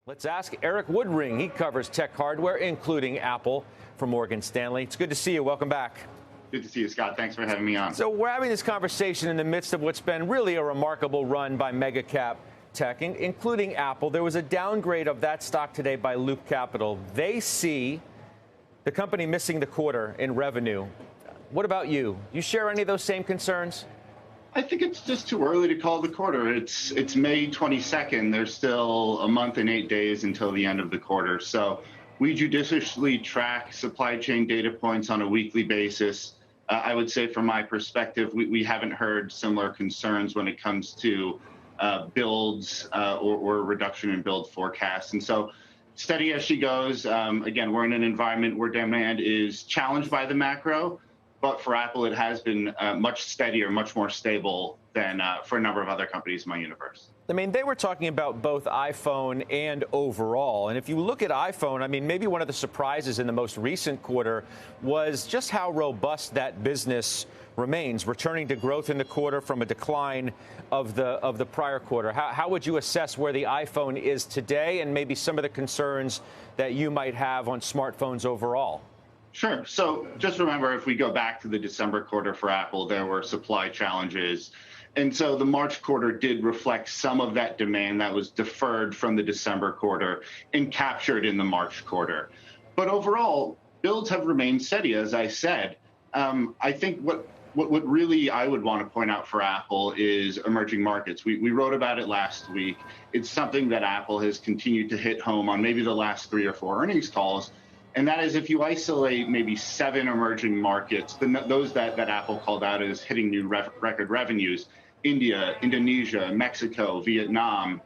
Let's ask Erik Woodring. He covers tech hardware, including Apple, for Morgan Stanley. It's good to see you. Welcome back. Good to see you, Scott. Thanks for having me on. So we're having this conversation in the midst of what's been really a remarkable run by mega cap tech, including Apple. There was a downgrade of that stock today by Loop Capital. They see the company missing the quarter in revenue. What about you? You share any of those same concerns? I think it's just too early to call the quarter. It's May 22nd. There's still a month and 8 days until the end of the quarter. So we judiciously track supply chain data points on a weekly basis. I would say from my perspective, we haven't heard similar concerns when it comes to builds or reduction in build forecasts. And so steady as she goes. Again, we're in an environment where demand is challenged by the macro. But for Apple, it has been much steadier, much more stable than for a number of other companies in my universe. I mean, they were talking about both iPhone and overall. And if you look at iPhone, I mean, maybe one of the surprises in the most recent quarter was just how robust that business remains, returning to growth in the quarter from a decline of the prior quarter. How would you assess where the iPhone is today and maybe some of the concerns that you might have on smartphones overall? Sure. So just remember, if we go back to the December quarter for Apple, there were supply challenges. And so the March quarter did reflect some of that demand that was deferred from the December quarter and captured in the March quarter. But overall, builds have remained steady, as I said. I think what really I would want to point out for Apple is emerging markets. We wrote about it last week. It's something that Apple has continued to hit home on maybe the last 3 or 4 earnings calls. And that is if you isolate maybe 7 emerging markets, those that Apple called out as hitting new record revenues, India, Indonesia, Mexico, Vietnam,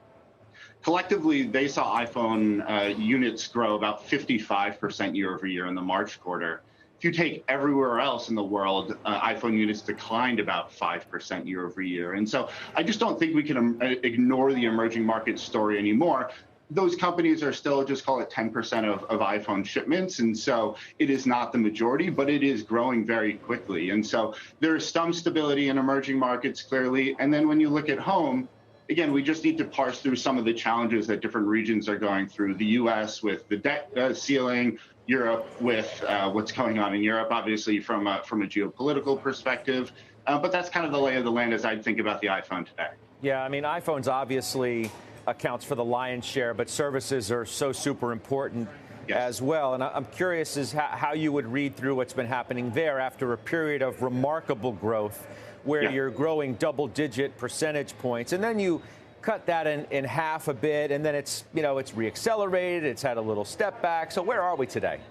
collectively, they saw iPhone units grow about 55% year over year in the March quarter. If you take everywhere else in the world, iPhone units declined about 5% year over year. And so I just don't think we can ignore the emerging market story anymore. Those companies are still, just call it 10% of iPhone shipments. And so it is not the majority, but it is growing very quickly. And so there is some stability in emerging markets, clearly. And then when you look at home, again, we just need to parse through some of the challenges that different regions are going through. The U.S. with the debt ceiling, Europe with what's going on in Europe, obviously from a geopolitical perspective. But that's kind of the lay of the land as I think about the iPhone today. Yeah, I mean, iPhone's obviously accounts for the lion's share, but services are so super important as well. And I'm curious as how you would read through what's been happening there after a period of remarkable growth where you're growing double-digit percentage points. And then you cut that in half a bit, and then it's reaccelerated. It's had a little step back. So where are we today?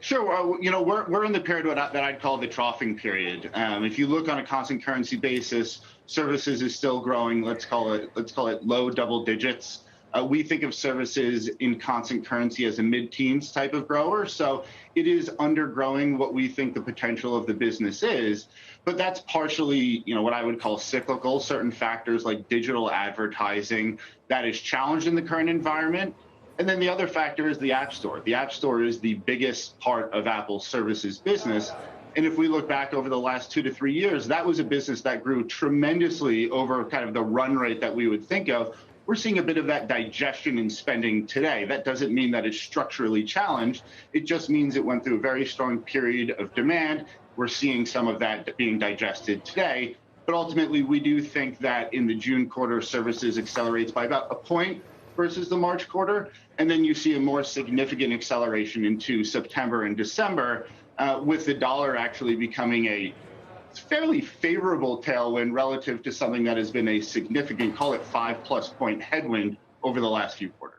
Sure. We're in the period that I'd call the troughing period. If you look on a constant currency basis, services is still growing. Let's call it low double digits. We think of services in constant currency as a mid-teens type of grower. So it is undergrowing what we think the potential of the business is. But that's partially, what I would call cyclical. Certain factors like digital advertising that is challenged in the current environment. And then the other factor is the App Store. The App Store is the biggest part of Apple's services business. And if we look back over the last 2 to 3 years, that was a business that grew tremendously over kind of the run rate that we would think of. We're seeing a bit of that digestion in spending today. That doesn't mean that it's structurally challenged. It just means it went through a very strong period of demand. We're seeing some of that being digested today. But ultimately, we do think that in the June quarter, services accelerates by about a point versus the March quarter. And then you see a more significant acceleration into September and December, with the dollar actually becoming a fairly favorable tailwind relative to something that has been a significant, call it 5+ point headwind over the last few quarters.